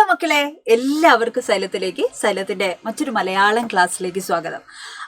മക്കളെ, എല്ലാവർക്കും സൈലത്തിന്റെ മറ്റൊരു മലയാളം ക്ലാസ്സിലേക്ക് സ്വാഗതം.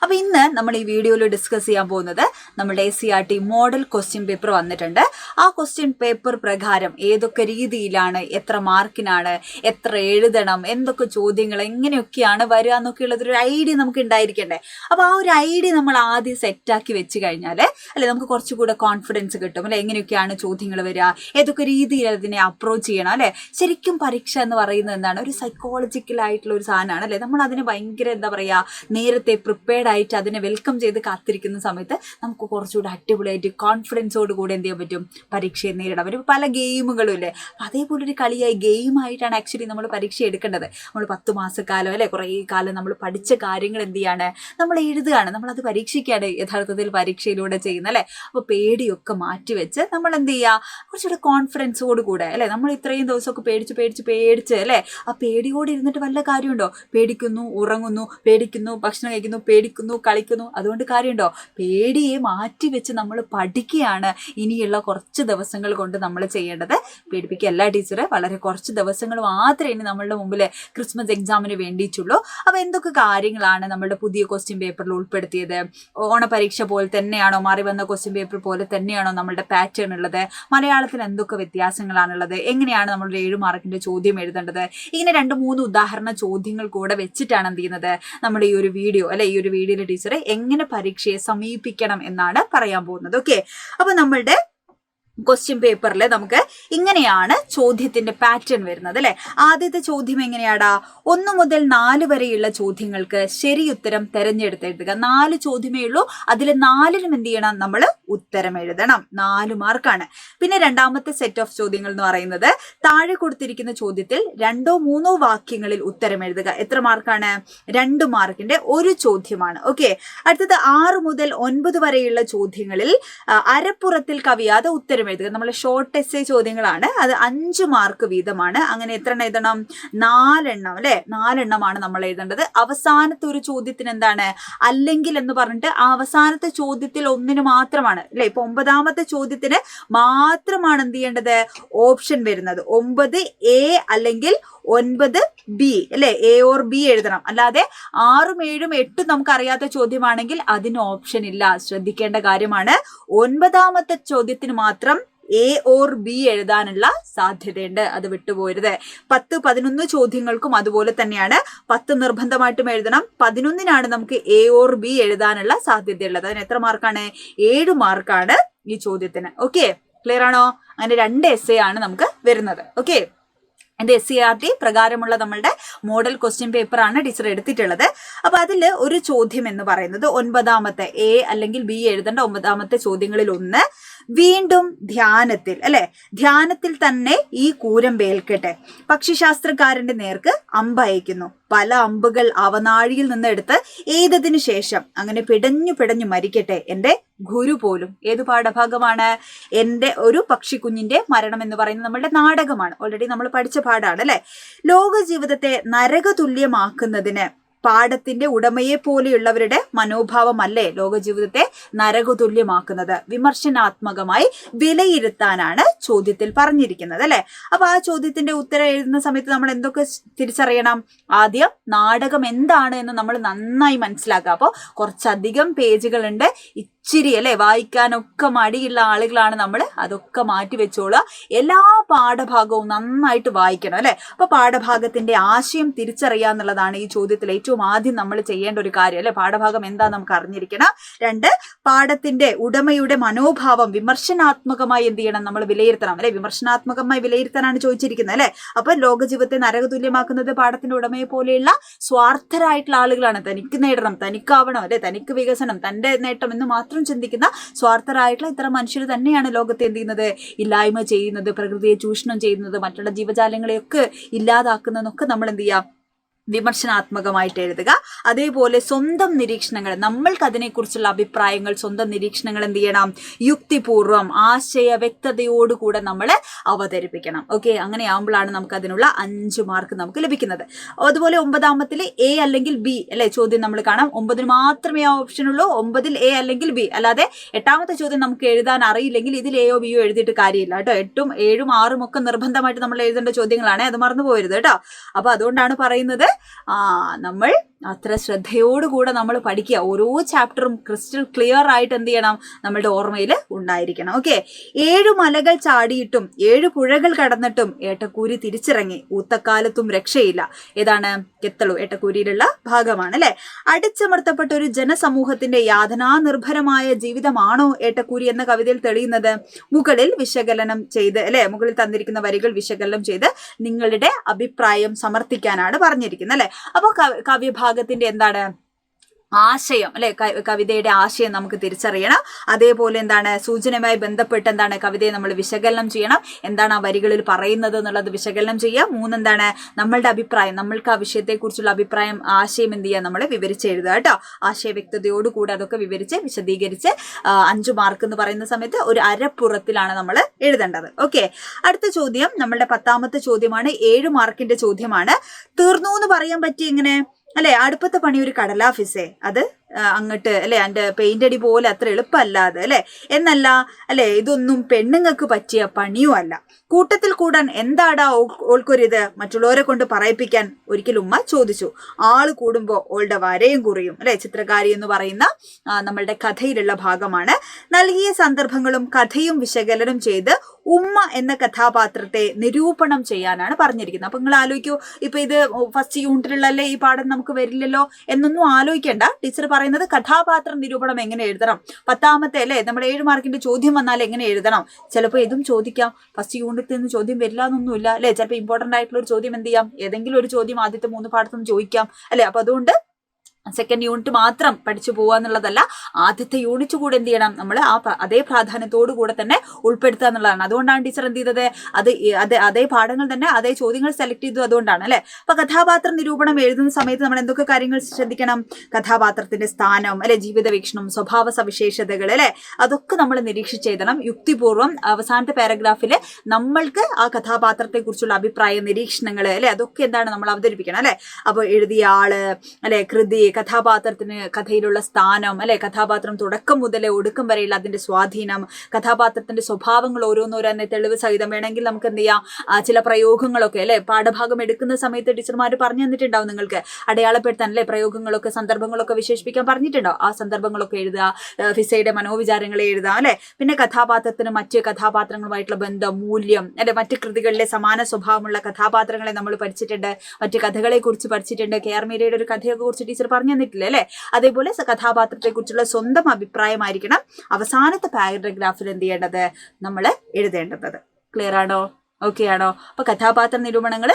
അപ്പൊ ഇന്ന് നമ്മൾ ഈ വീഡിയോയിൽ ഡിസ്കസ് ചെയ്യാൻ പോകുന്നത് നമ്മുടെ SCERT മോഡൽ ക്വസ്റ്റ്യൻ പേപ്പർ വന്നിട്ടുണ്ട്. ആ ക്വസ്റ്റ്യൻ പേപ്പർ പ്രകാരം ഏതൊക്കെ രീതിയിലാണ്, എത്ര മാർക്കിനാണ്, എത്ര എഴുതണം, എന്തൊക്കെ ചോദ്യങ്ങൾ എങ്ങനെയൊക്കെയാണ് വരിക എന്നൊക്കെ ഉള്ളതൊരു ഐഡിയ നമുക്ക് ഉണ്ടായിരിക്കണ്ടേ. അപ്പൊ ആ ഒരു ഐഡിയ നമ്മൾ ആദ്യം സെറ്റാക്കി വെച്ച് കഴിഞ്ഞാൽ അല്ലെ നമുക്ക് കുറച്ചുകൂടെ കോൺഫിഡൻസ് കിട്ടും അല്ലെ. എങ്ങനെയൊക്കെയാണ് ചോദ്യങ്ങൾ വരിക, ഏതൊക്കെ രീതിയിൽ അതിനെ അപ്രോച്ച് ചെയ്യണം അല്ലെ. ശരിക്കും പരീക്ഷ എന്ന് പറയുന്നത് എന്താണ്, ഒരു സൈക്കോളജിക്കൽ ആയിട്ടുള്ള ഒരു സാധനമാണ് അല്ലെ. നമ്മൾ അതിന് ഭയങ്കര നേരത്തെ പ്രിപ്പയർഡ് ആയിട്ട് അതിനെ വെൽക്കം ചെയ്ത് കാത്തിരിക്കുന്ന സമയത്ത് നമുക്ക് കുറച്ചുകൂടെ അടിപൊളിയായിട്ട് കോൺഫിഡൻസോട് കൂടെ എന്ത് ചെയ്യാൻ പറ്റും, പരീക്ഷയെ നേരിടാൻ പറ്റും. പല ഗെയിമുകളും ഇല്ലേ, അതേപോലെ ഒരു കളിയായി ഗെയിമായിട്ടാണ് ആക്ച്വലി നമ്മൾ പരീക്ഷ എടുക്കേണ്ടത്. നമ്മൾ 10 മാസക്കാലം അല്ലെ, കുറേ കാലം നമ്മൾ പഠിച്ച കാര്യങ്ങൾ എന്ത് ചെയ്യാണ്, നമ്മൾ എഴുതുകയാണ്, നമ്മളത് പരീക്ഷിക്കുകയാണ് യഥാർത്ഥത്തിൽ പരീക്ഷയിലൂടെ ചെയ്യുന്നത് അല്ലെ. അപ്പോൾ പേടിയൊക്കെ മാറ്റിവെച്ച് നമ്മൾ എന്ത് ചെയ്യുക, കുറച്ചുകൂടെ കോൺഫിഡൻസോട് കൂടെ അല്ലെ. നമ്മൾ ഇത്രയും ദിവസമൊക്കെ പേടിച്ച് അല്ലെ, ആ പേടിയോടെ ഇരുന്നിട്ട് വല്ല കാര്യമുണ്ടോ? പേടിക്കുന്നു, ഉറങ്ങുന്നു, പേടിക്കുന്നു, ഭക്ഷണം കഴിക്കുന്നു, പേടിക്കുന്നു, കളിക്കുന്നു, അതുകൊണ്ട് കാര്യമുണ്ടോ? പേടിയെ മാറ്റിവെച്ച് നമ്മൾ പഠിക്കുകയാണ് ഇനിയുള്ള കുറച്ച് ദിവസങ്ങൾ കൊണ്ട് നമ്മൾ ചെയ്യേണ്ടത്. പേടിപ്പിക്കുകയല്ല ടീച്ചറെ, വളരെ കുറച്ച് ദിവസങ്ങൾ മാത്രമേ ഇനി നമ്മളുടെ മുമ്പിൽ ക്രിസ്മസ് എക്സാമിന് വേണ്ടിയിട്ടുള്ളൂ. അപ്പോൾ എന്തൊക്കെ കാര്യങ്ങളാണ് നമ്മളുടെ പുതിയ ക്വസ്റ്റ്യൻ പേപ്പറിൽ ഉൾപ്പെടുത്തിയത്? ഓണപരീക്ഷ പോലെ തന്നെയാണോ, മാറി വന്ന ക്വസ്റ്റ്യൻ പേപ്പർ പോലെ തന്നെയാണോ നമ്മളുടെ പാറ്റേൺ ഉള്ളത്? മലയാളത്തിൽ എന്തൊക്കെ വ്യത്യാസങ്ങളാണുള്ളത്? എങ്ങനെയാണ് നമ്മൾ 7 മാർക്കിന്റെ ചോദ്യം എഴുതേണ്ടത്? ഇങ്ങനെ 2-3 ഉദാഹരണ ചോദ്യങ്ങൾ കൂടെ വെച്ചിട്ടാണ് എന്ത് ചെയ്യുന്നത്, നമ്മുടെ ഈ ഒരു വീഡിയോ അല്ലെ. ഈ ഒരു വീഡിയോയിലെ ടീച്ചറെ എങ്ങനെ പരീക്ഷയെ സമീപിക്കണം എന്നാണ് പറയാൻ പോകുന്നത്. ഓക്കെ, അപ്പൊ നമ്മളുടെ ക്വസ്റ്റ്യൻ പേപ്പറിൽ നമുക്ക് ഇങ്ങനെയാണ് ചോദ്യത്തിന്റെ പാറ്റേൺ വരുന്നത് അല്ലെ. ആദ്യത്തെ ചോദ്യം എങ്ങനെയാടാ, 1 മുതൽ 4 വരെയുള്ള ചോദ്യങ്ങൾക്ക് ശരിയുത്തരം തെരഞ്ഞെടുത്തെഴുതുക. 4 ചോദ്യമേ ഉള്ളൂ, അതിൽ 4നും എന്ത് ചെയ്യണം, നമ്മൾ ഉത്തരം എഴുതണം. 4 മാർക്കാണ്. പിന്നെ രണ്ടാമത്തെ സെറ്റ് ഓഫ് ചോദ്യങ്ങൾ എന്ന് പറയുന്നത് താഴെ കൊടുത്തിരിക്കുന്ന ചോദ്യത്തിൽ 2-3 വാക്യങ്ങളിൽ ഉത്തരം എഴുതുക. എത്ര മാർക്കാണ്? 2 മാർക്കിന്റെ ഒരു ചോദ്യമാണ്. ഓക്കെ, അടുത്തത് 6 മുതൽ 9 വരെയുള്ള ചോദ്യങ്ങളിൽ അരപ്പുറത്തിൽ കവിയാതെ ഉത്തരം എഴുതുക. നമ്മൾ ഷോർട്ട് എസ്സേ ചോദ്യങ്ങളാണ്, അത് 5 മാർക്ക് വീതമാണ്. അങ്ങനെ എത്ര എണ്ണം എഴുതണം? 4 എണ്ണം അല്ലെ. 4 എണ്ണമാണ് നമ്മൾ എഴുതേണ്ടത്. അവസാനത്തെ ഒരു ചോദ്യത്തിന് എന്താണ്, അല്ലെങ്കിൽ എന്ന് പറഞ്ഞിട്ട് ആ അവസാനത്തെ ചോദ്യത്തിൽ ഒന്നിന് മാത്രമാണ് അല്ലെ. ഇപ്പൊ 9ാമത്തെ ചോദ്യത്തിന് മാത്രമാണ് എന്ത് ചെയ്യേണ്ടത്, ഓപ്ഷൻ വരുന്നത്. 9A അല്ലെങ്കിൽ 9B അല്ലെ, A or B എഴുതണം. അല്ലാതെ 6ഉം 7ഉം 8ഉം നമുക്ക് അറിയാത്ത ചോദ്യമാണെങ്കിൽ അതിന് ഓപ്ഷൻ ഇല്ല. ശ്രദ്ധിക്കേണ്ട കാര്യമാണ്. 9ാമത്തെ ചോദ്യത്തിന് മാത്രം A or B എഴുതാനുള്ള സാധ്യതയുണ്ട്, അത് വിട്ടുപോരുത്. 10, 11 ചോദ്യങ്ങൾക്കും അതുപോലെ തന്നെയാണ്. 10 നിർബന്ധമായിട്ടും എഴുതണം. 11നാണ് നമുക്ക് A or B എഴുതാനുള്ള സാധ്യതയുള്ളത്. അതിന് എത്ര മാർക്കാണ്? 7 മാർക്കാണ് ഈ ചോദ്യത്തിന്. ഓക്കെ, ക്ലിയർ ആണോ? അങ്ങനെ 2 എസ്സേ ആണ് നമുക്ക് വരുന്നത്. ഓക്കെ, ഇത് SCERT പ്രകാരമുള്ള നമ്മളുടെ മോഡൽ ക്വസ്റ്റ്യൻ പേപ്പർ ആണ് ടീച്ചർ എടുത്തിട്ടുള്ളത്. അപ്പൊ അതിൽ ഒരു ചോദ്യം എന്ന് പറയുന്നത് 9ാമത്തെ A അല്ലെങ്കിൽ B എഴുതേണ്ട 9ാമത്തെ ചോദ്യങ്ങളിൽ ഒന്ന്, വീണ്ടും ധ്യാനത്തിൽ അല്ലെ, ധ്യാനത്തിൽ തന്നെ ഈ കൂരമ്പേൽക്കട്ടെ. പക്ഷിശാസ്ത്രക്കാരന്റെ നേർക്ക് അമ്പയക്കുന്നു. പല അമ്പുകൾ അവനാഴിയിൽ നിന്ന് എടുത്ത് എയ്തതിനു ശേഷം അങ്ങനെ പിടഞ്ഞു മരിക്കട്ടെ എന്റെ ഗുരു പോലും. ഏത് പാഠഭാഗമാണ്? എന്റെ ഒരു പക്ഷിക്കുഞ്ഞിന്റെ മരണം എന്ന് പറയുന്നത് നമ്മളുടെ നാടകമാണ്. ഓൾറെഡി നമ്മൾ പഠിച്ച പാഠാണ് അല്ലെ. ലോക ജീവിതത്തെ നരകതുല്യമാക്കുന്നതിന് പാഠത്തിന്റെ ഉടമയെ പോലെയുള്ളവരുടെ മനോഭാവമല്ലേ ലോകജീവിതത്തെ നരകതുല്യമാക്കുന്നത്? വിമർശനാത്മകമായി വിലയിരുത്താനാണ് ചോദ്യത്തിൽ പറഞ്ഞിരിക്കുന്നത് അല്ലെ. അപ്പൊ ആ ചോദ്യത്തിന്റെ ഉത്തരം എഴുതുന്ന സമയത്ത് നമ്മൾ എന്തൊക്കെ തിരിച്ചറിയണം? ആദ്യം നാടകം എന്താണ് എന്ന് നമ്മൾ നന്നായി മനസ്സിലാക്കുക. അപ്പോൾ കുറച്ചധികം പേജുകളുണ്ട്, ഇച്ചിരി അല്ലെ വായിക്കാനൊക്കെ മടിയുള്ള ആളുകളാണ് നമ്മൾ, അതൊക്കെ മാറ്റി വെച്ചോളുക. എല്ലാ പാഠഭാഗവും നന്നായിട്ട് വായിക്കണം അല്ലെ. അപ്പൊ പാഠഭാഗത്തിന്റെ ആശയം തിരിച്ചറിയാന്നുള്ളതാണ് ഈ ചോദ്യത്തിൽ ഏറ്റവും ആദ്യം നമ്മൾ ചെയ്യേണ്ട ഒരു കാര്യം അല്ലെ. പാഠഭാഗം എന്താ നമുക്ക് അറിഞ്ഞിരിക്കണം. 2, പാഠത്തിന്റെ ഉടമയുടെ മനോഭാവം വിമർശനാത്മകമായി എന്ത് ചെയ്യണം, നമ്മൾ വിലയിരുത്തണം അല്ലെ. വിമർശനാത്മകമായി വിലയിരുത്താനാണ് ചോദിച്ചിരിക്കുന്നത് അല്ലെ. അപ്പൊ ലോകജീവിതത്തെ നരകതുല്യമാക്കുന്നത് പാഠത്തിന്റെ ഉടമയെ പോലെയുള്ള സ്വാർത്ഥരായിട്ടുള്ള ആളുകളാണ്. തനിക്ക് നേടണം, തനിക്കാവണം അല്ലെ, തനിക്ക് വികസനം, തന്റെ നേട്ടം എന്ന് മാത്രം ചിന്തിക്കുന്ന സ്വാർത്ഥരായിട്ടുള്ള ഇത്തരം മനുഷ്യർ തന്നെയാണ് ലോകത്തെ എന്ത് ചെയ്യുന്നത്, ഇല്ലായ്മ ചെയ്യുന്നത്, പ്രകൃതിയെ ചൂഷണം ചെയ്യുന്നത്, മറ്റുള്ള ജീവജാലങ്ങളെയൊക്കെ ഇല്ലാതാക്കുന്നതൊക്കെ നമ്മൾ എന്ത് ചെയ്യാം, വിമർശനാത്മകമായിട്ട് എഴുതുക. അതേപോലെ സ്വന്തം നിരീക്ഷണങ്ങൾ, നമ്മൾക്ക് അതിനെക്കുറിച്ചുള്ള അഭിപ്രായങ്ങൾ, സ്വന്തം നിരീക്ഷണങ്ങൾ എന്ത് ചെയ്യണം, യുക്തിപൂർവം ആശയ വ്യക്തതയോടുകൂടെ നമ്മൾ അവതരിപ്പിക്കണം. ഓക്കെ, അങ്ങനെയാകുമ്പോഴാണ് നമുക്ക് അതിനുള്ള 5 മാർക്ക് നമുക്ക് ലഭിക്കുന്നത്. അതുപോലെ 9ാമത്തിൽ എ അല്ലെങ്കിൽ ബി അല്ലെ ചോദ്യം നമ്മൾ കാണാം. 9 മാത്രമേ ആ ഓപ്ഷൻ ഉള്ളൂ, 9 എ അല്ലെങ്കിൽ ബി. അല്ലാതെ 8ാമത്തെ ചോദ്യം നമുക്ക് എഴുതാൻ അറിയില്ലെങ്കിൽ ഇതിൽ എയോ ബിയോ എഴുതിയിട്ട് കാര്യമില്ല കേട്ടോ. 8ഉം 7ഉം 6ഉം ഒക്കെ നിർബന്ധമായിട്ട് നമ്മൾ എഴുതേണ്ട ചോദ്യങ്ങളാണ്, അത് മറന്നു പോകരുത് കേട്ടോ. അപ്പൊ അതുകൊണ്ടാണ് പറയുന്നത് നമ്മൾ അത്ര ശ്രദ്ധയോടുകൂടെ നമ്മൾ പഠിക്കുക. ഓരോ ചാപ്റ്ററും ക്രിസ്റ്റൽ ക്ലിയർ ആയിട്ട് എന്ത് ചെയ്യണം, നമ്മളുടെ ഓർമ്മയിൽ ഉണ്ടായിരിക്കണം. ഓക്കെ, 7 മലകൾ ചാടിയിട്ടും 7 പുഴകൾ കടന്നിട്ടും ഏട്ടക്കൂരി തിരിച്ചിറങ്ങി, ഊത്തക്കാലത്തും രക്ഷയില്ല. ഏതാണ്? കെത്തളു, ഏട്ടക്കൂരിയിലുള്ള ഭാഗമാണ് അല്ലെ. അടിച്ചമർത്തപ്പെട്ട ഒരു ജനസമൂഹത്തിന്റെ യാതനാനിർഭരമായ ജീവിതമാണോ ഏട്ടക്കൂരി എന്ന കവിതയിൽ തെളിയുന്നത്? മുകളിൽ വിശകലനം ചെയ്ത് അല്ലെ, മുകളിൽ തന്നിരിക്കുന്ന വരികൾ വിശകലനം ചെയ്ത് നിങ്ങളുടെ അഭിപ്രായം സമർത്ഥിക്കാനാണ് പറഞ്ഞിരിക്കുന്നത് അല്ലെ. അപ്പോൾ കാവ്യഭാഗത്തിന്റെ എന്താണ് ആശയം അല്ലെ, കവിതയുടെ ആശയം നമുക്ക് തിരിച്ചറിയണം. അതേപോലെ എന്താണ് സൂചനയുമായി ബന്ധപ്പെട്ട് എന്താണ് കവിതയെ നമ്മൾ വിശകലനം ചെയ്യണം. എന്താണ് ആ വരികളിൽ പറയുന്നത് എന്നുള്ളത് വിശകലനം ചെയ്യുക. 3 എന്താണ് നമ്മളുടെ അഭിപ്രായം, നമ്മൾക്ക് ആ വിഷയത്തെക്കുറിച്ചുള്ള അഭിപ്രായം, ആശയം എന്ത് ചെയ്യുക, നമ്മൾ വിവരിച്ച് എഴുതുക കേട്ടോ. ആശയ വ്യക്തതയോടുകൂടി അതൊക്കെ വിവരിച്ച് വിശദീകരിച്ച് 5 മാർക്ക് എന്ന് പറയുന്ന സമയത്ത് ഒരു അരപ്പുറത്തിലാണ് നമ്മൾ എഴുതേണ്ടത്. ഓക്കെ, അടുത്ത ചോദ്യം നമ്മളുടെ 10ാമത്തെ ചോദ്യമാണ്. 7 മാർക്കിന്റെ ചോദ്യമാണ്. തീർന്നു എന്ന് പറയാൻ പറ്റി എങ്ങനെ അല്ലെ? അടുപ്പത്തെ പണി ഒരു കടലാഫിസേ, അത് അങ്ങോട്ട് അല്ലെ എൻ്റെ പെയിന്റ് അടി പോലെ അത്ര എളുപ്പമല്ലാതെ അല്ലെ. എന്നല്ല അല്ലെ, ഇതൊന്നും പെണ്ണുങ്ങൾക്ക് പറ്റിയ പണിയും അല്ല. കൂട്ടത്തിൽ കൂടാൻ എന്താടാ ഓൾക്കൊരിത് മറ്റുള്ളവരെ കൊണ്ട് പറയിപ്പിക്കാൻ ഒരിക്കലും ഉമ്മ ചോദിച്ചു. ആള് കൂടുമ്പോ ഓളുടെ വരയും കുറിയും അല്ലെ. ചിത്രകാരി എന്ന് പറയുന്ന നമ്മളുടെ കഥയിലുള്ള ഭാഗമാണ്. നൽകിയ സന്ദർഭങ്ങളും കഥയും വിശകലനം ചെയ്ത് ഉമ്മ എന്ന കഥാപാത്രത്തെ നിരൂപണം ചെയ്യാനാണ് പറഞ്ഞിരിക്കുന്നത്. അപ്പൊ നിങ്ങൾ ആലോചിക്കൂ, ഇപ്പൊ ഇത് ഫസ്റ്റ് യൂണിറ്റിലുള്ളല്ലേ, ഈ പാഠം നമുക്ക് വരില്ലല്ലോ എന്നൊന്നും ആലോചിക്കേണ്ട. ടീച്ചർ പറയുന്നത് കഥാപാത്ര നിരൂപണം എങ്ങനെ എഴുതണം. 10ാമത്തെ അല്ലെ നമ്മുടെ 7 മാർക്കിന്റെ ചോദ്യം വന്നാൽ എങ്ങനെ എഴുതണം. ചിലപ്പോൾ ഇതും ചോദിക്കാം. ഫസ്റ്റ് യൂണിറ്റിൽ നിന്ന് ചോദ്യം വരില്ല എന്നൊന്നുമില്ല അല്ലെ. ചിലപ്പോൾ ഇമ്പോർട്ടന്റ് ആയിട്ടുള്ള ഒരു ചോദ്യം എന്ത് ചെയ്യാം, ഏതെങ്കിലും ഒരു ചോദ്യം ആദ്യത്തെ 3 പാഠത്തും ചോദിക്കാം അല്ലെ. അപ്പൊ അതുകൊണ്ട് സെക്കൻഡ് യൂണിറ്റ് മാത്രം പഠിച്ചു പോകുക എന്നുള്ളതല്ല, ആദ്യത്തെ യൂണിറ്റ് കൂടെ എന്ത് ചെയ്യണം, നമ്മൾ അതേ പ്രാധാന്യത്തോടു കൂടെ തന്നെ ഉൾപ്പെടുത്തുക എന്നുള്ളതാണ്. അതുകൊണ്ടാണ് ടീച്ചർ എന്ത് ചെയ്തത്, അതേ പാഠങ്ങൾ തന്നെ അതേ ചോദ്യങ്ങൾ സെലക്ട് ചെയ്തു. അതുകൊണ്ടാണ് അല്ലെ. അപ്പൊ കഥാപാത്ര നിരൂപണം എഴുതുന്ന സമയത്ത് നമ്മൾ എന്തൊക്കെ കാര്യങ്ങൾ ശ്രദ്ധിക്കണം? കഥാപാത്രത്തിന്റെ സ്ഥാനം അല്ലെ, ജീവിത വീക്ഷണം, സ്വഭാവ സവിശേഷതകൾ അല്ലെ, അതൊക്കെ നമ്മൾ നിരീക്ഷിച്ചെഴുതണം യുക്തിപൂർവ്വം. അവസാനത്തെ പാരഗ്രാഫിൽ നമ്മൾക്ക് ആ കഥാപാത്രത്തെ കുറിച്ചുള്ള അഭിപ്രായ നിരീക്ഷണങ്ങൾ അല്ലെ, അതൊക്കെ എന്താണ് നമ്മൾ അവതരിപ്പിക്കണം അല്ലെ. അപ്പോൾ എഴുതിയ ആള് അല്ലെ, കൃതി, കഥാപാത്രത്തിന് കഥയിലുള്ള സ്ഥാനം അല്ലെ, കഥാപാത്രം തുടക്കം മുതൽ ഒടുക്കം വരെയുള്ള അതിന്റെ സ്വാധീനം, കഥാപാത്രത്തിന്റെ സ്വഭാവങ്ങൾ ഓരോന്നോരോന്നെ തെളിവ് സഹിതം വേണമെങ്കിൽ നമുക്ക് എന്ത് ചെയ്യാം, ചില പ്രയോഗങ്ങളൊക്കെ അല്ലെ പാഠഭാഗം എടുക്കുന്ന സമയത്ത് ടീച്ചർമാർ പറഞ്ഞു തന്നിട്ടുണ്ടാവും നിങ്ങൾക്ക് അടയാളപ്പെടുത്താൻ അല്ലെ, പ്രയോഗങ്ങളൊക്കെ സന്ദർഭങ്ങളൊക്കെ വിശേഷിപ്പിക്കാൻ പറഞ്ഞിട്ടുണ്ടോ. ആ സന്ദർഭങ്ങളൊക്കെ എഴുതുക. ഫിസയുടെ മനോവിചാരങ്ങളെ എഴുതുക അല്ലെ. പിന്നെ കഥാപാത്രത്തിന് മറ്റ് കഥാപാത്രങ്ങളുമായിട്ടുള്ള ബന്ധം, മൂല്യം അല്ലെ, മറ്റ് കൃതികളിലെ സമാന സ്വഭാവമുള്ള കഥാപാത്രങ്ങളെ നമ്മൾ പഠിച്ചിട്ടുണ്ട്. മറ്റ് കഥകളെ കുറിച്ച് പഠിച്ചിട്ടുണ്ട്. KR മീരയുടെ ഒരു കഥയെ കുറിച്ച് ടീച്ചർ പറഞ്ഞു തന്നിട്ടില്ല അല്ലെ. അതേപോലെ കഥാപാത്രത്തെ കുറിച്ചുള്ള സ്വന്തം അഭിപ്രായമായിരിക്കണം അവസാനത്തെ പാരഗ്രാഫിൽ എന്ത് ചെയ്യേണ്ടത്, നമ്മൾ എഴുതേണ്ടത്. ക്ലിയർ ആണോ? ഓക്കെ ആണോ? അപ്പൊ കഥാപാത്ര നിരൂപണങ്ങൾ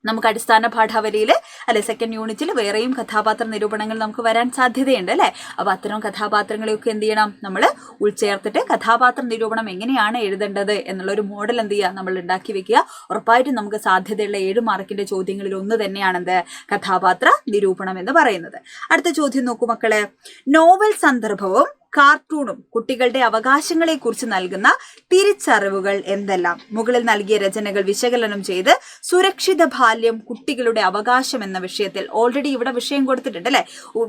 നമുക്ക് അടിസ്ഥാന പാഠാവലിയിൽ അല്ലെ സെക്കൻഡ് യൂണിറ്റിൽ വേറെയും കഥാപാത്ര നിരൂപണങ്ങൾ നമുക്ക് വരാൻ സാധ്യതയുണ്ട് അല്ലെ. അപ്പൊ അത്തരം കഥാപാത്രങ്ങളെയൊക്കെ എന്ത് ചെയ്യണം, നമ്മൾ ഉൾച്ചേർത്തിട്ട് കഥാപാത്ര നിരൂപണം എങ്ങനെയാണ് എഴുതേണ്ടത് എന്നുള്ള ഒരു മോഡൽ എന്ത് ചെയ്യുക, നമ്മൾ ഉണ്ടാക്കി വെക്കുക. ഉറപ്പായിട്ടും നമുക്ക് സാധ്യതയുള്ള 7 മാർക്കിന്റെ ചോദ്യങ്ങളിൽ ഒന്ന് തന്നെയാണെന്ത്, കഥാപാത്ര നിരൂപണം എന്ന് പറയുന്നത്. അടുത്ത ചോദ്യം നോക്കൂ മക്കളെ. നോവൽ സന്ദർഭവും കാർട്ടൂണും കുട്ടികളുടെ അവകാശങ്ങളെ കുറിച്ച് നൽകുന്ന തിരിച്ചറിവുകൾ എന്തെല്ലാം? മുകളിൽ നൽകിയ രചനകൾ വിശകലനം ചെയ്ത് സുരക്ഷിത ബാല്യം കുട്ടികളുടെ അവകാശം എന്ന വിഷയത്തിൽ, ഓൾറെഡി ഇവിടെ വിഷയം കൊടുത്തിട്ടുണ്ട് അല്ലെ,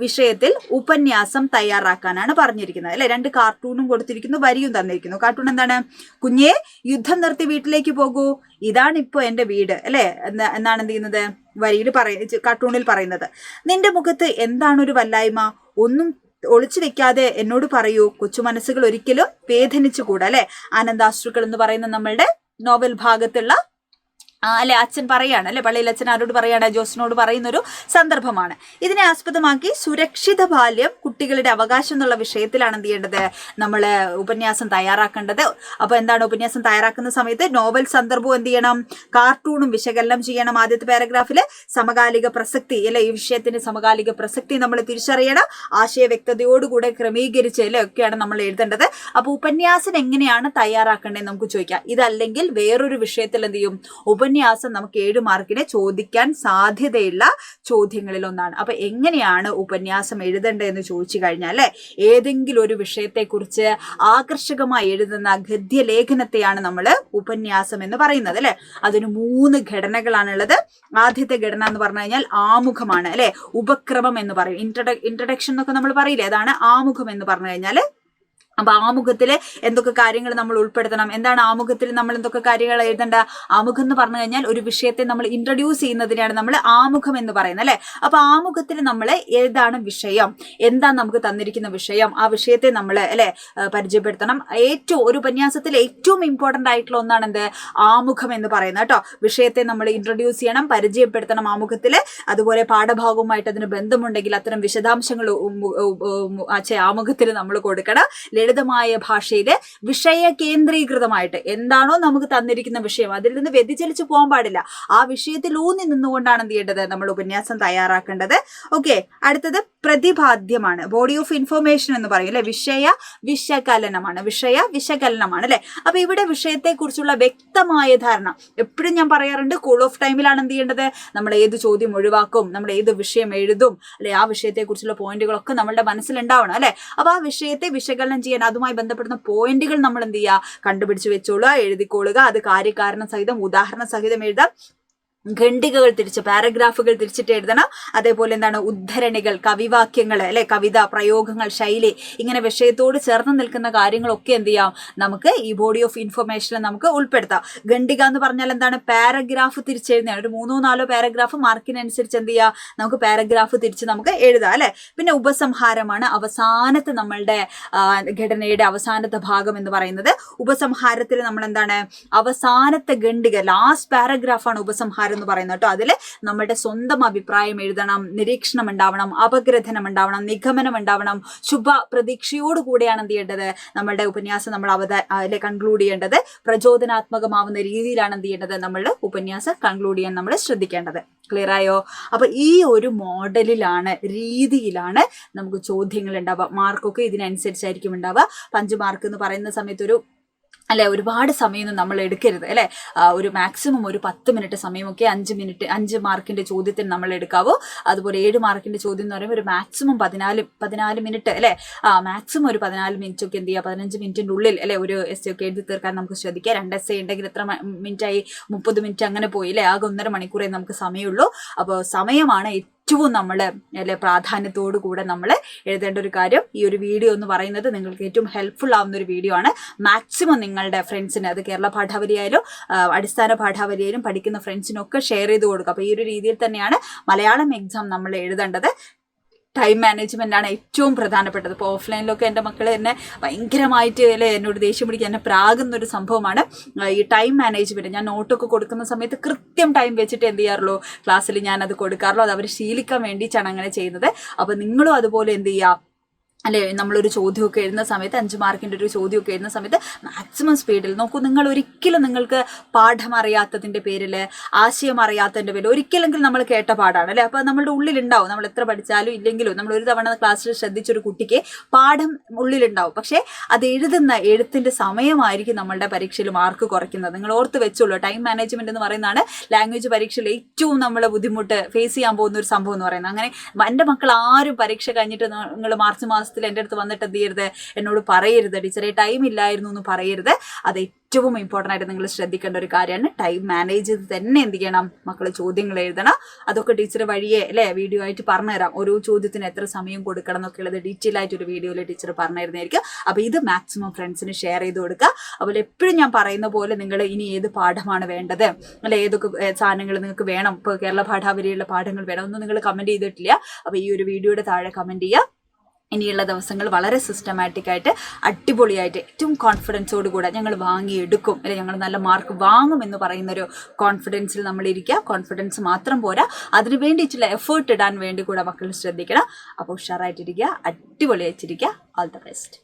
വിഷയത്തിൽ ഉപന്യാസം തയ്യാറാക്കാനാണ് പറഞ്ഞിരിക്കുന്നത് അല്ലെ. 2 കാർട്ടൂണും കൊടുത്തിരിക്കുന്നു, വരിയും തന്നിരിക്കുന്നു. കാർട്ടൂൺ എന്താണ്? കുഞ്ഞെ യുദ്ധം നിർത്തി വീട്ടിലേക്ക് പോകൂ, ഇതാണിപ്പോ എന്റെ വീട് അല്ലെ എന്നാണ് എന്ത് ചെയ്യുന്നത്, വരിയിൽ കാർട്ടൂണിൽ പറയുന്നത്. നിന്റെ മുഖത്ത് എന്താണൊരു വല്ലായ്മ, ഒന്നും ഒളിച്ചു വെക്കാതെ എന്നോട് പറയൂ, കൊച്ചു മനസ്സുകൾ ഒരിക്കലും വേദനിച്ചുകൂടാ അല്ലെ. ആനന്ദാശ്രുക്കൾ എന്ന് പറയുന്ന നമ്മളുടെ നോവൽ ഭാഗത്തുള്ള അല്ലെ അച്ഛൻ പറയാണ് അല്ലെ, പള്ളിയിൽ അച്ഛൻ ആരോട് പറയാണ്, ജോസിനോട് പറയുന്നൊരു സന്ദർഭമാണ്. ഇതിനെ ആസ്പദമാക്കി സുരക്ഷിത ബാല്യം കുട്ടികളുടെ അവകാശം എന്നുള്ള വിഷയത്തിലാണ് എന്ത് ചെയ്യേണ്ടത്, നമ്മൾ ഉപന്യാസം തയ്യാറാക്കേണ്ടത്. അപ്പൊ എന്താണ് ഉപന്യാസം തയ്യാറാക്കുന്ന സമയത്ത് നോവൽ സന്ദർഭവും എന്ത് ചെയ്യണം, കാർട്ടൂണും വിശകലനം ചെയ്യണം. ആദ്യത്തെ പാരഗ്രാഫില് സമകാലിക പ്രസക്തി അല്ലെ, ഈ വിഷയത്തിന്റെ സമകാലിക പ്രസക്തി നമ്മൾ തിരിച്ചറിയണം. ആശയ വ്യക്തതയോടുകൂടെ ക്രമീകരിച്ച് അല്ലെ ഒക്കെയാണ് നമ്മൾ എഴുതേണ്ടത്. അപ്പൊ ഉപന്യാസം എങ്ങനെയാണ് തയ്യാറാക്കേണ്ടത് നമുക്ക് ചോദിക്കാം. ഇതല്ലെങ്കിൽ വേറൊരു വിഷയത്തിൽ എന്ത് ചെയ്യും, ഉപന്യാസം നമുക്ക് 7 മാർക്കിന് ചോദിക്കാൻ സാധ്യതയുള്ള ചോദ്യങ്ങളിൽ ഒന്നാണ്. അപ്പൊ എങ്ങനെയാണ് ഉപന്യാസം എഴുതേണ്ടതെന്ന് ചോദിച്ചു കഴിഞ്ഞാൽ അല്ലെ, ഏതെങ്കിലും ഒരു വിഷയത്തെക്കുറിച്ച് ആകർഷകമായി എഴുതുന്ന ഗദ്യലേഖനത്തെയാണ് നമ്മൾ ഉപന്യാസം എന്ന് പറയുന്നത് അല്ലെ. അതിന് 3 ഘടനകളാണുള്ളത്. ആദ്യത്തെ ഘടന എന്ന് പറഞ്ഞു കഴിഞ്ഞാൽ ആമുഖമാണ് അല്ലെ, ഉപക്രമം എന്ന് പറയും. ഇൻട്രഡക്ഷൻ എന്നൊക്കെ നമ്മൾ പറയില്ലേ, അതാണ് ആമുഖം എന്ന് പറഞ്ഞു കഴിഞ്ഞാൽ. അപ്പൊ ആമുഖത്തില് എന്തൊക്കെ കാര്യങ്ങൾ നമ്മൾ ഉൾപ്പെടുത്തണം, എന്താണ് ആമുഖത്തിൽ നമ്മൾ എന്തൊക്കെ കാര്യങ്ങൾ എഴുതേണ്ട? ആമുഖം എന്ന് പറഞ്ഞു കഴിഞ്ഞാൽ ഒരു വിഷയത്തെ നമ്മൾ ഇൻട്രൊഡ്യൂസ് ചെയ്യുന്നതിനാണ് നമ്മൾ ആമുഖം എന്ന് പറയുന്നത് അല്ലെ. അപ്പൊ ആമുഖത്തിൽ നമ്മൾ ഏതാണ് വിഷയം, എന്താ നമുക്ക് തന്നിരിക്കുന്ന വിഷയം, ആ വിഷയത്തെ നമ്മൾ അല്ലെ പരിചയപ്പെടുത്തണം. ഒരു ഉപന്യാസത്തിൽ ഏറ്റവും ഇമ്പോർട്ടന്റ് ആയിട്ടുള്ള ഒന്നാണ് എന്ത്, ആമുഖം എന്ന് പറയുന്നത് കേട്ടോ. വിഷയത്തെ നമ്മൾ ഇൻട്രൊഡ്യൂസ് ചെയ്യണം, പരിചയപ്പെടുത്തണം ആമുഖത്തില്. അതുപോലെ പാഠഭാഗവുമായിട്ട് അതിന് ബന്ധമുണ്ടെങ്കിൽ അത്തരം വിശദാംശങ്ങൾ ആമുഖത്തിൽ നമ്മൾ കൊടുക്കണം. ലളിതമായ ഭാഷയിൽ വിഷയ കേന്ദ്രീകൃതമായിട്ട് എന്താണോ നമുക്ക് തന്നിരിക്കുന്ന വിഷയം അതിൽ നിന്ന് വ്യതിചലിച്ചു പോകാൻ പാടില്ല. ആ വിഷയത്തിൽ ഊന്നി നിന്നുകൊണ്ടാണ് എന്ത് ചെയ്യേണ്ടത്, നമ്മൾ ഉപന്യാസം തയ്യാറാക്കേണ്ടത്. ഓക്കെ, അടുത്തത് പ്രതിപാദ്യമാണ്. ബോഡി ഓഫ് ഇൻഫർമേഷൻ എന്ന് പറയും അല്ലെ. വിഷയ വിശകലനമാണ് അല്ലെ. അപ്പൊ ഇവിടെ വിഷയത്തെക്കുറിച്ചുള്ള വ്യക്തമായ ധാരണ എപ്പോഴും ഞാൻ പറയാറുണ്ട്, കൂൾ ഓഫ് ടൈമിലാണ് എന്ത് ചെയ്യേണ്ടത്, നമ്മൾ ഏത് ചോദ്യം ഒഴിവാക്കും, നമ്മൾ ഏത് വിഷയം എഴുതും അല്ലെ, ആ വിഷയത്തെക്കുറിച്ചുള്ള പോയിന്റുകളൊക്കെ നമ്മളുടെ മനസ്സിലുണ്ടാവണം അല്ലെ. അപ്പൊ ആ വിഷയത്തെ വിശകലനം ചെയ്യാൻ അതുമായി ബന്ധപ്പെടുന്ന പോയിന്റുകൾ നമ്മൾ എന്ത് ചെയ്യുക, കണ്ടുപിടിച്ച് വെച്ചോളുക, എഴുതിക്കൊള്ളുക. അത് കാര്യകാരണ സഹിതം ഉദാഹരണ സഹിതം എഴുതാം. ഖണ്ഡികകൾ തിരിച്ച് പാരഗ്രാഫുകൾ തിരിച്ചിട്ട് എഴുതണം. അതേപോലെ എന്താണ്, ഉദ്ധരണികൾ, കവിവാക്യങ്ങൾ അല്ലെ, കവിത പ്രയോഗങ്ങൾ, ശൈലി, ഇങ്ങനെ വിഷയത്തോട് ചേർന്ന് നിൽക്കുന്ന കാര്യങ്ങളൊക്കെ എന്ത് ചെയ്യാം, നമുക്ക് ഈ ബോഡി ഓഫ് ഇൻഫർമേഷനിൽ നമുക്ക് ഉൾപ്പെടുത്താം. ഖണ്ഡിക എന്ന് പറഞ്ഞാൽ എന്താണ്, പാരഗ്രാഫ് തിരിച്ചെഴുതുകയാണ്. ഒരു 3-4 പാരഗ്രാഫ് മാർക്കിനനുസരിച്ച് എന്ത് ചെയ്യാം, നമുക്ക് പാരഗ്രാഫ് തിരിച്ച് നമുക്ക് എഴുതാം അല്ലെ. പിന്നെ ഉപസംഹാരമാണ് അവസാനത്തെ നമ്മളുടെ ഘടനയുടെ അവസാനത്തെ ഭാഗം എന്ന് പറയുന്നത്. ഉപസംഹാരത്തിൽ നമ്മൾ എന്താണ്, അവസാനത്തെ ഖണ്ഡിക, ലാസ്റ്റ് പാരഗ്രാഫാണ് ഉപസംഹാരം എന്ന് പറയുന്നത് കേട്ടോ. അതില് നമ്മുടെ സ്വന്തം അഭിപ്രായം എഴുതണം, നിരീക്ഷണം ഉണ്ടാവണം, അപഗ്രഥനം ഉണ്ടാവണം, നിഗമനം ഉണ്ടാവണം. ശുഭ പ്രതീക്ഷയോടുകൂടിയാണ് എന്ത് ചെയ്യേണ്ടത്, നമ്മളുടെ ഉപന്യാസം നമ്മൾ കൺക്ലൂഡ് ചെയ്യേണ്ടത്. പ്രചോദനാത്മകമാവുന്ന രീതിയിലാണ് എന്ത് ചെയ്യേണ്ടത്, നമ്മളുടെ ഉപന്യാസം കൺക്ലൂഡ് ചെയ്യാൻ നമ്മൾ ശ്രദ്ധിക്കേണ്ടത്. ക്ലിയർ ആയോ? അപ്പൊ ഈ ഒരു മോഡലിലാണ്, രീതിയിലാണ് നമുക്ക് ചോദ്യങ്ങൾ ഉണ്ടാവുക. മാർക്കൊക്കെ ഇതിനനുസരിച്ചായിരിക്കും ഉണ്ടാവുക. 5 മാർക്ക് എന്ന് പറയുന്ന സമയത്ത് അല്ലെ ഒരുപാട് സമയമൊന്നും നമ്മൾ എടുക്കരുത് അല്ലെ. ഒരു മാക്സിമം ഒരു 10 മിനിറ്റ് സമയമൊക്കെ 5 മാർക്കിന്റെ ചോദ്യത്തിന് നമ്മൾ എടുക്കാവൂ. അതുപോലെ 7 മാർക്കിന്റെ ചോദ്യം എന്ന് പറയുമ്പോൾ ഒരു മാക്സിമം 14 മിനിറ്റ് അല്ലെ. മാക്സിമം ഒരു 14 മിനിറ്റ് ഒക്കെ എന്ത് ചെയ്യുക, 15 മിനിറ്റിന്റെ ഉള്ളിൽ അല്ലെ ഒരു എസ് ഒക്കെ എഴുതി തീർക്കാൻ നമുക്ക് ശ്രദ്ധിക്കാം. 2 എസ് ഉണ്ടെങ്കിൽ എത്ര മിനിറ്റായി, 30 മിനിറ്റ് അങ്ങനെ പോയി അല്ലെ. ആകെ 1.5 മണിക്കൂറേ നമുക്ക് സമയമുള്ളൂ. അപ്പോൾ സമയമാണ് ഏറ്റവും നമ്മൾ അല്ലെ പ്രാധാന്യത്തോടു കൂടെ നമ്മൾ എഴുതേണ്ട ഒരു കാര്യം. ഈ ഒരു വീഡിയോ എന്ന് പറയുന്നത് നിങ്ങൾക്ക് ഏറ്റവും ഹെൽപ്ഫുൾ ആവുന്ന ഒരു വീഡിയോ ആണ്. മാക്സിമം നിങ്ങളുടെ ഫ്രണ്ട്സിന്, അത് കേരള പാഠാവലിയായാലും അടിസ്ഥാന പാഠാവലിയായാലും പഠിക്കുന്ന ഫ്രണ്ട്സിനൊക്കെ ഷെയർ ചെയ്ത് കൊടുക്കുക. അപ്പോൾ ഈ ഒരു രീതിയിൽ തന്നെയാണ് മലയാളം എക്സാം നമ്മൾ എഴുതേണ്ടത്. ടൈം മാനേജ്മെന്റ് ആണ് ഏറ്റവും പ്രധാനപ്പെട്ടത്. ഇപ്പോൾ ഓഫ്ലൈനിലൊക്കെ എൻ്റെ മക്കൾ എന്നെ ഭയങ്കരമായിട്ട് അല്ലെ എന്നോട് ദേഷ്യം പിടിക്കുക, എന്നെ പ്രാകുന്ന ഒരു സംഭവമാണ് ഈ ടൈം മാനേജ്മെന്റ്. ഞാൻ നോട്ടൊക്കെ കൊടുക്കുന്ന സമയത്ത് കൃത്യം ടൈം വെച്ചിട്ട് എന്ത് ചെയ്യാറുള്ളൂ, ക്ലാസ്സിൽ ഞാൻ അത് കൊടുക്കാറുള്ളൂ. അത് അവർ ശീലിക്കാൻ വേണ്ടിയിട്ടാണ് അങ്ങനെ ചെയ്യുന്നത്. അപ്പോൾ നിങ്ങളും അതുപോലെ എന്ത് ചെയ്യുക അല്ലെ, നമ്മളൊരു ചോദ്യമൊക്കെ എഴുതുന്ന സമയത്ത് 5 മാർക്കിൻ്റെ ഒരു ചോദ്യമൊക്കെ എഴുതുന്ന സമയത്ത് മാക്സിമം സ്പീഡിൽ നോക്കൂ. നിങ്ങൾ ഒരിക്കലും നിങ്ങൾക്ക് പാഠം അറിയാത്തതിൻ്റെ പേരിൽ, ആശയം അറിയാത്തതിൻ്റെ പേരിൽ ഒരിക്കലെങ്കിലും നമ്മൾ കേട്ട പാഠമാണ് അല്ലെ. അപ്പോൾ നമ്മളുടെ ഉള്ളിലുണ്ടാവും, നമ്മൾ എത്ര പഠിച്ചാലും ഇല്ലെങ്കിലും. നമ്മൾ ഒരു തവണ ക്ലാസ്സിൽ ശ്രദ്ധിച്ചൊരു കുട്ടിക്ക് പാഠം ഉള്ളിലുണ്ടാവും, പക്ഷേ അത് എഴുത്തിൻ്റെ സമയമായിരിക്കും നമ്മളുടെ പരീക്ഷയിൽ മാർക്ക് കുറയ്ക്കുന്നത്. നിങ്ങൾ ഓർത്ത് വെച്ചോളൂ. ടൈം മാനേജ്മെന്റ് എന്ന് പറയുന്നതാണ് ലാംഗ്വേജ് പരീക്ഷയിൽ ഏറ്റവും നമ്മൾ ബുദ്ധിമുട്ട് ഫേസ് ചെയ്യാൻ പോകുന്ന ഒരു സംഭവം എന്ന് പറയുന്നത്. അങ്ങനെ എൻ്റെ മക്കൾ ആരും പരീക്ഷ കഴിഞ്ഞിട്ട് നിങ്ങൾ മാർച്ച് മാസത്തിൽ എൻ്റെ അടുത്ത് വന്നിട്ട് എന്ത് ചെയ്യരുത്, എന്നോട് പറയരുത് ടീച്ചറെ ടൈം ഇല്ലായിരുന്നു എന്ന് പറയരുത്. അത് ഏറ്റവും ഇമ്പോർട്ടൻ്റ് ആയിട്ട് നിങ്ങൾ ശ്രദ്ധിക്കേണ്ട ഒരു കാര്യമാണ്. ടൈം മാനേജ് ചെയ്ത് തന്നെ എന്ത് ചെയ്യണം, മക്കൾ ചോദ്യങ്ങൾ എഴുതണം. അതൊക്കെ ടീച്ചർ വഴിയേ അല്ലേ വീഡിയോ ആയിട്ട് പറഞ്ഞുതരാം. ഓരോ ചോദ്യത്തിന് എത്ര സമയം കൊടുക്കണം എന്നൊക്കെ ഉള്ളത് ഡീറ്റെയിൽ ആയിട്ട് ഒരു വീഡിയോയിൽ ടീച്ചർ പറഞ്ഞിരുന്നതായിരിക്കും. അപ്പോൾ ഇത് മാക്സിമം ഫ്രണ്ട്സിന് ഷെയർ ചെയ്ത് കൊടുക്കുക. അതുപോലെ എപ്പോഴും ഞാൻ പറയുന്ന പോലെ നിങ്ങൾ ഇനി ഏത് പാഠമാണ് വേണ്ടത് അല്ലെ, ഏതൊക്കെ സാധനങ്ങൾ നിങ്ങൾക്ക് വേണം, ഇപ്പോൾ കേരള പാഠാവലിയുള്ള പാഠങ്ങൾ വേണം, ഒന്നും നിങ്ങൾ കമൻറ്റ് ചെയ്തിട്ടില്ല. അപ്പോൾ ഈ ഒരു വീഡിയോയുടെ താഴെ കമൻറ്റ് ചെയ്യുക. ഇനിയുള്ള ദിവസങ്ങൾ വളരെ സിസ്റ്റമാറ്റിക് ആയിട്ട് അടിപൊളിയായിട്ട് ഏറ്റവും കോൺഫിഡൻസോട് കൂടെ ഞങ്ങൾ വാങ്ങിയെടുക്കും അല്ലെ, ഞങ്ങൾ നല്ല മാർക്ക് വാങ്ങും എന്ന് പറയുന്നൊരു കോൺഫിഡൻസിൽ നമ്മൾ ഇരിക്കുക. കോൺഫിഡൻസ് മാത്രം പോരാ, അതിന് വേണ്ടിയിട്ടുള്ള എഫേർട്ട് ഇടാൻ വേണ്ടി കൂടെ മക്കൾ ശ്രദ്ധിക്കണം. അപ്പോൾ ഉഷാറായിട്ടിരിക്കുക, അടിപൊളിയായിട്ടിരിക്കുക. All the best.